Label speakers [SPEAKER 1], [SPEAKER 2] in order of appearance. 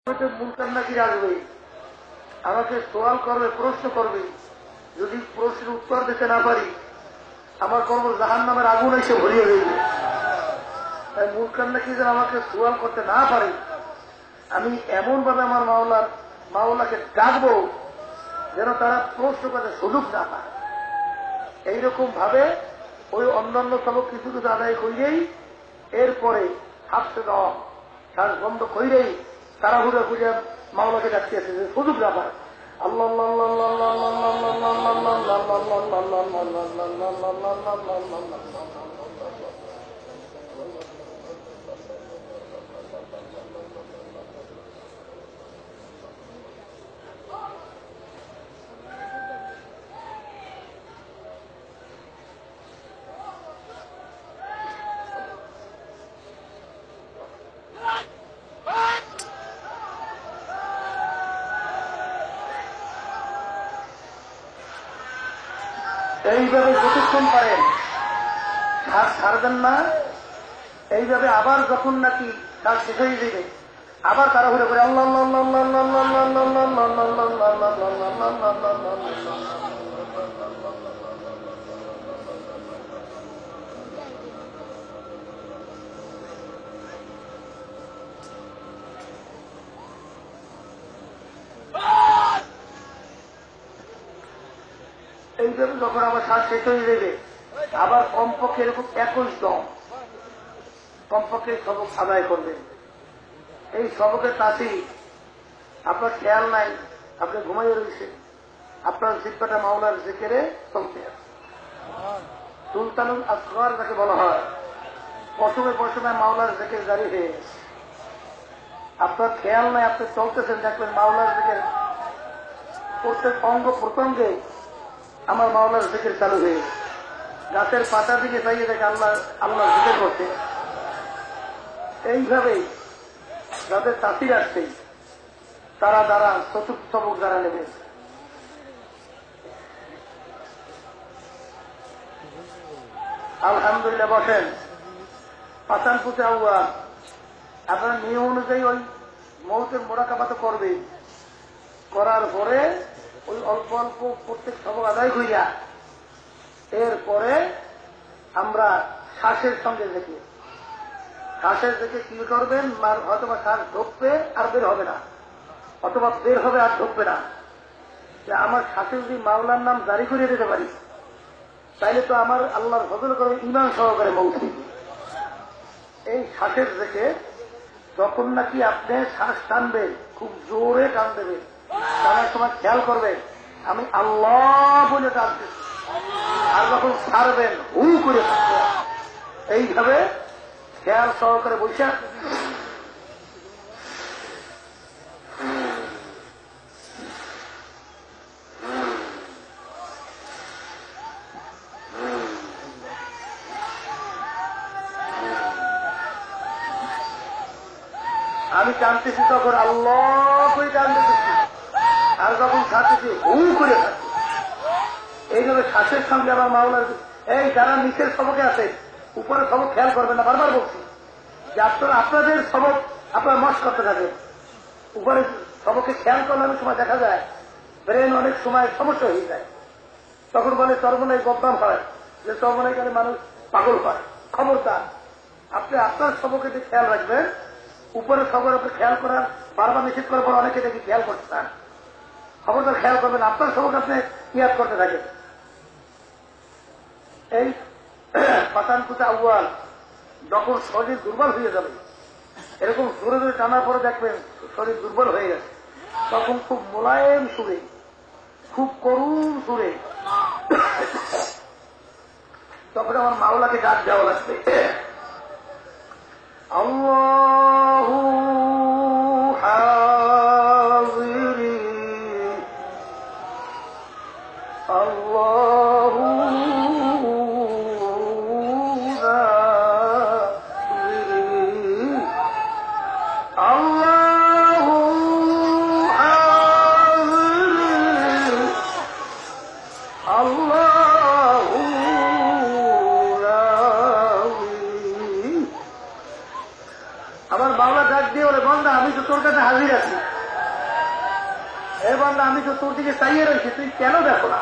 [SPEAKER 1] মুনকার নাকির আসবে, আমাকে সওয়াল করবে, প্রশ্ন করবে। যদি প্রশ্নের উত্তর দিতে না পারি আমার কর্ম জাহান্নামের আগুন এসে ভরিয়ে দেবে। তাই মুনকার নাকির যেন আমাকে সওয়াল করতে না পারে, আমি এমন ভাবে আমার মাওলাকে ডাকবো যেন তারা প্রশ্ন করতে সুযোগ না পায়। এইরকম ভাবে ওই অন্যান্য সবক কিছু কিছু আদায় করেই এরপরে হাফতে দেওয়া শ্বাস বন্ধ করেই তারা ঘুরে ঘুরে মাওলাকে ডাকতে আছে যে সুযোগ না পায়। আল্লাহ এইভাবে যতক্ষণ পারেন ছাড়বেন না। এইভাবে আবার যখন নাকি তার শেষ হয়ে যাবে আবার তারা ঘুরে করে আল্লাহ এইভাবে যখন আমার শ্বাস শেষ হয়ে যাবে আবার কমপক্ষে এরকম 21 দম কমপক্ষে সবক আদায় করবেন। এই সবকের কাছেই আপনার খেয়াল নাই, আপনি ঘুমাইয়ে রয়েছেন, আপনার জিব্বাটা মাওলার জিকিরে চলতে আছে। সুলতানুল আসগর যাকে বলা হয়, প্রথমে প্রথমে মাওলার জিকির জারি হয়ে গেছে। আপনার খেয়াল নাই, আপনি চলতেছেন, দেখবেন মাওলার জিকির প্রত্যেক অঙ্গ প্রত্যঙ্গে আমার মাওলার জিকির চালু হয়ে গেছে। গাছের পাতা দিকে চাইয়ে দেখে আল্লাহ জিকির করছে। এইভাবেই যাদের তাসির আসছে তারা দ্বারা চতুর্থ সবক যারা নেবে আলহামদুলিল্লাহ বসেন। পাচান পুচে আউয়া আপনার নিয়ম অনুযায়ী ওই মৌতের মোরাকাবা তো করবে, করার পরে ওই অল্প অল্প প্রত্যেক সবক আদায় হইয়া এরপরে আমরা শ্বাসের সঙ্গে দেখি শ্বাসের দেখে কি করবেন, হয়তোবা শ্বাস ঢুকবে আর বের হবে না, অথবা বের হবে আর ঢুকবে না। যে আমার শ্বাসে যদি মাওলার নাম জারি করিয়ে দিতে পারি তাইলে তো আমার আল্লাহর ফজল করে ইমান সহকারে পৌঁছে। এই শ্বাসের দেখে যখন নাকি আপনি শ্বাস টানবেন খুব জোরে টান দেবেন, টানার সময় খেয়াল করবেন আমি আল্লাহ বলে টানতেছি, আর যখন ছাড়বেন হু করে থাকবে। এইভাবে খেয়াল সহকারে বসে আমি টানতেছি তখন আল্লাহ করে টানতেছি, আর যখন ছাড়তেছি হু করে থাকছি। এইভাবে শ্বাসের সঙ্গে আমার মাওলার এই যারা নিচের সবকে আছে উপরে সবক খেয়াল করবেন না, বারবার বলছি যে আপনাদের সবক আপনার মশ করতে থাকবেন। উপরে সবকে খেয়াল করলে অনেক সময় দেখা যায় ব্রেন অনেক সময় সমস্যা হয়ে যায়, তখন বলে চর্মনায় বদনাম হয়, যে চর্মনায় গেলে মানুষ পাগল হয়। খবরদার আপনি আপনার সবকে যে খেয়াল রাখবেন, উপরে সবর আপনি খেয়াল করার বারবার নিষেধ করার পর অনেকে দেখি খেয়াল করতে চান। খবরদার খেয়াল করবেন, আপনার সবক আপনি ইয়াদ করতে থাকেন। এই পাতান কুচা আউয়াল যখন শরীর দুর্বল হয়ে যাবে, এরকম জোরে জোরে টানার পরে দেখবেন শরীর দুর্বল হয়ে গেছে, তখন খুব মোলায়েম সুরে, খুব করুণ সুরে তখন আমার মাওলাকে ডাক দেওয়া লাগবে। আল্লাহু হাযিরি আল্লাহু আমার বাংলা ডাক দিয়ে হাজির আছি। এবার আমি তো তোর দিকে চাইয়ে রয়েছি, তুই কেন দেখো না?